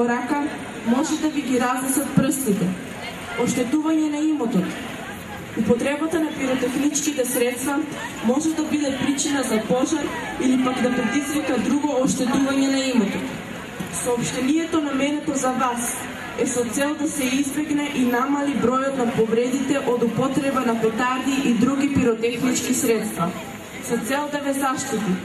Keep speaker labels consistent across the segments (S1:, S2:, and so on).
S1: во рака може да ви ги разнесат прстите. Оштетување на имотот. Употребата на пиротехничките средства може да биде причина за пожар или пак да предизвика друго оштетување на имотот. Сообщението наменето за вас е со цел да се избегне и намали бројот на повредите од употреба на петарди и други пиротехнички средства, со цел да ве заштити.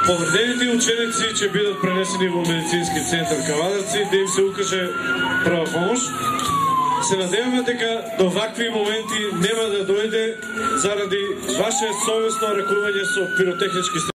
S2: Повредените ученици ќе бидат пренесени во медицински центар Кавадарци да им се укаже прва помош. Се надеваме дека до вакви моменти нема да дојде заради ваше совесно ракување со пиротехнички средства.